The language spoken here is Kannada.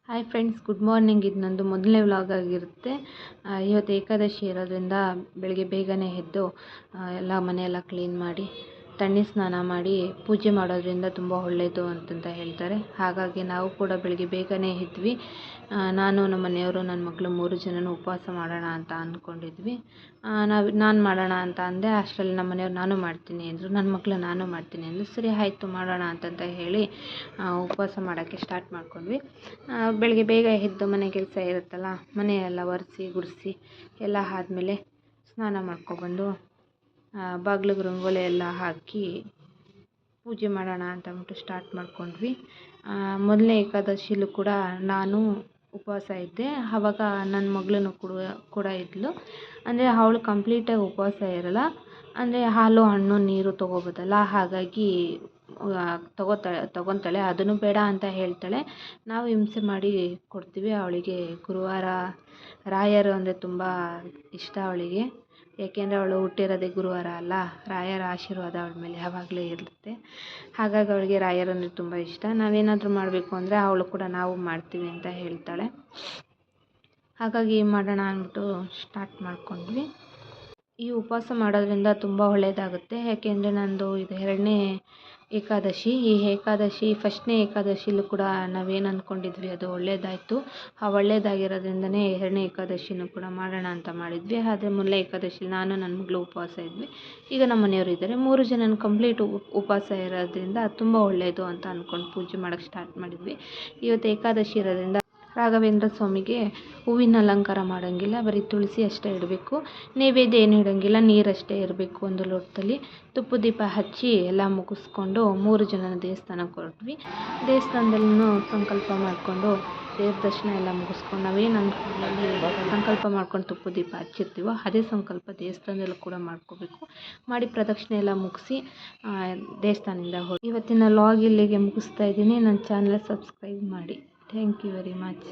Hi friends, good morning. ಇದು ನಂದು ಮೊದಲನೇ ವ್ಲಾಗ್ ಆಗಿರುತ್ತೆ. ಇವತ್ತು ಏಕಾದಶಿ ಇರೋದ್ರಿಂದ ಬೆಳಗ್ಗೆ ಬೇಗನೆ ಎದ್ದು ಎಲ್ಲ ಮನೆಯೆಲ್ಲ ಕ್ಲೀನ್ ಮಾಡಿ ತಣ್ಣೀರು ಸ್ನಾನ ಮಾಡಿ ಪೂಜೆ ಮಾಡೋದ್ರಿಂದ ತುಂಬ ಒಳ್ಳೆಯದು ಅಂತಂತ ಹೇಳ್ತಾರೆ. ಹಾಗಾಗಿ ನಾವು ಕೂಡ ಬೆಳಗ್ಗೆ ಬೇಗನೆ ಎದ್ವಿ. ನಾನು, ನಮ್ಮ ಮನೆಯವರು, ನನ್ನ ಮಗಳು 3 ಜನನೂ ಉಪವಾಸ ಮಾಡೋಣ ಅಂತ ಅಂದ್ಕೊಂಡಿದ್ವಿ. ನಾನು ಮಾಡೋಣ ಅಂತ ಅಂದೆ. ಅಷ್ಟರಲ್ಲಿ ನಮ್ಮ ಮನೆಯವ್ರು ನಾನು ಮಾಡ್ತೀನಿ ಅಂದರು, ನನ್ನ ಮಗಳು ನಾನು ಮಾಡ್ತೀನಿ ಅಂದರು. ಸರಿ ಆಯಿತು ಮಾಡೋಣ ಅಂತಂತ ಹೇಳಿ ಉಪವಾಸ ಮಾಡೋಕ್ಕೆ ಸ್ಟಾರ್ಟ್ ಮಾಡ್ಕೊಂಡ್ವಿ. ಬೆಳಗ್ಗೆ ಬೇಗ ಎದ್ದು ಮನೆ ಕೆಲಸ ಇರುತ್ತಲ್ಲ, ಮನೆಯೆಲ್ಲ ಒರೆಸಿ ಗುಡಿಸಿ ಎಲ್ಲ ಆದಮೇಲೆ ಸ್ನಾನ ಮಾಡ್ಕೊಬಂದು ಬಾಗಿಲಿಗೆ ರಂಗೋಲಿ ಎಲ್ಲ ಹಾಕಿ ಪೂಜೆ ಮಾಡೋಣ ಅಂತ ಅಂದ್ಬಿಟ್ಟು ಸ್ಟಾರ್ಟ್ ಮಾಡ್ಕೊಂಡ್ವಿ. ಮೊದಲನೇ ಏಕಾದಶಿಲೂ ಕೂಡ ನಾನು ಉಪವಾಸ ಇದ್ದೆ. ಆವಾಗ ನನ್ನ ಮಗಳೂ ಕೂಡ ಇದ್ಲು. ಅಂದರೆ ಅವಳು ಕಂಪ್ಲೀಟಾಗಿ ಉಪವಾಸ ಇರಲ್ಲ, ಅಂದರೆ ಹಾಲು ಹಣ್ಣು ನೀರು ತೊಗೋಬೋದಲ್ಲ, ಹಾಗಾಗಿ ತೊಗೊತಾಳೆ. ಅದನ್ನು ಬೇಡ ಅಂತ ಹೇಳ್ತಾಳೆ. ನಾವು ಹಿಂಸೆ ಮಾಡಿ ಕೊಡ್ತೀವಿ. ಅವಳಿಗೆ ಗುರುವಾರ ರಾಯರು ಅಂದರೆ ತುಂಬ ಇಷ್ಟ ಅವಳಿಗೆ. ಏಕೆಂದರೆ ಅವಳು ಹುಟ್ಟಿರೋದೇ ಗುರುವಾರ ಅಲ್ಲ, ರಾಯರ ಆಶೀರ್ವಾದ ಅವಳ ಮೇಲೆ ಯಾವಾಗಲೂ ಇರುತ್ತೆ. ಹಾಗಾಗಿ ಅವಳಿಗೆ ರಾಯರಂದರೆ ತುಂಬ ಇಷ್ಟ. ನಾವೇನಾದರೂ ಮಾಡಬೇಕು ಅಂದರೆ ಅವಳು ಕೂಡ ನಾವು ಮಾಡ್ತೀವಿ ಅಂತ ಹೇಳ್ತಾಳೆ. ಹಾಗಾಗಿ ಮಾಡೋಣ ಅಂದ್ಬಿಟ್ಟು ಸ್ಟಾರ್ಟ್ ಮಾಡ್ಕೊಂಡ್ವಿ. ಈ ಉಪವಾಸ ಮಾಡೋದ್ರಿಂದ ತುಂಬ ಒಳ್ಳೆಯದಾಗುತ್ತೆ. ಯಾಕೆಂದರೆ ನಂದು ಇದು 2ನೇ ಏಕಾದಶಿ. ಈ ಏಕಾದಶಿ ಫಸ್ಟ್ನೇ ಏಕಾದಶಿಲೂ ಕೂಡ ನಾವೇನು ಅಂದ್ಕೊಂಡಿದ್ವಿ ಅದು ಒಳ್ಳೆಯದಾಯಿತು. ಆ ಒಳ್ಳೆಯದಾಗಿರೋದ್ರಿಂದನೇ 2ನೇ ಏಕಾದಶಿನೂ ಕೂಡ ಮಾಡೋಣ ಅಂತ ಮಾಡಿದ್ವಿ. ಆದರೆ ಮೊದಲನೇ ಏಕಾದಶಿ ನಾನು, ನನ್ನ ಮಗಳು ಉಪವಾಸ ಇದ್ವಿ. ಈಗ ನಮ್ಮ ಮನೆಯವರು ಇದ್ದಾರೆ. 3 ಜನನ ಕಂಪ್ಲೀಟ್ ಉಪವಾಸ ಇರೋದ್ರಿಂದ ತುಂಬ ಒಳ್ಳೆಯದು ಅಂತ ಅಂದ್ಕೊಂಡು ಪೂಜೆ ಮಾಡೋಕ್ಕೆ ಸ್ಟಾರ್ಟ್ ಮಾಡಿದ್ವಿ. ಇವತ್ತು ಏಕಾದಶಿ ಇರೋದ್ರಿಂದ ರಾಘವೇಂದ್ರ ಸ್ವಾಮಿಗೆ ಹೂವಿನ ಅಲಂಕಾರ ಮಾಡೋಂಗಿಲ್ಲ, ಬರೀ ತುಳಸಿ ಅಷ್ಟೇ ಇಡಬೇಕು. ನೈವೇದ್ಯ ಏನು ಇಡೋಂಗಿಲ್ಲ, ನೀರಷ್ಟೇ ಇರಬೇಕು ಒಂದು ಲೋಟದಲ್ಲಿ. ತುಪ್ಪ ದೀಪ ಹಚ್ಚಿ ಎಲ್ಲ ಮುಗಿಸ್ಕೊಂಡು 3 ಜನನ ದೇವಸ್ಥಾನಕ್ಕೆ ಹೊರಟ್ವಿ. ದೇವಸ್ಥಾನದಲ್ಲೂ ಸಂಕಲ್ಪ ಮಾಡಿಕೊಂಡು ದೇವ್ರ ದರ್ಶನ ಎಲ್ಲ ಮುಗಿಸ್ಕೊಂಡು ನಾವೇನು ಅಂದ್ಕೊಂಡು ಸಂಕಲ್ಪ ಮಾಡ್ಕೊಂಡು ತುಪ್ಪ ದೀಪ ಹಚ್ಚಿರ್ತೀವೋ ಅದೇ ಸಂಕಲ್ಪ ದೇವಸ್ಥಾನದಲ್ಲೂ ಕೂಡ ಮಾಡ್ಕೋಬೇಕು. ಮಾಡಿ ಪ್ರದಕ್ಷಿಣೆ ಎಲ್ಲ ಮುಗಿಸಿ ದೇವಸ್ಥಾನದಿಂದ ಇವತ್ತಿನ ವ್ಲಾಗ್ ಇಲ್ಲಿಗೆ ಮುಗಿಸ್ತಾ ಇದ್ದೀನಿ. ನನ್ನ ಚಾನಲ್ ಸಬ್ಸ್ಕ್ರೈಬ್ ಮಾಡಿ. Thank you very much.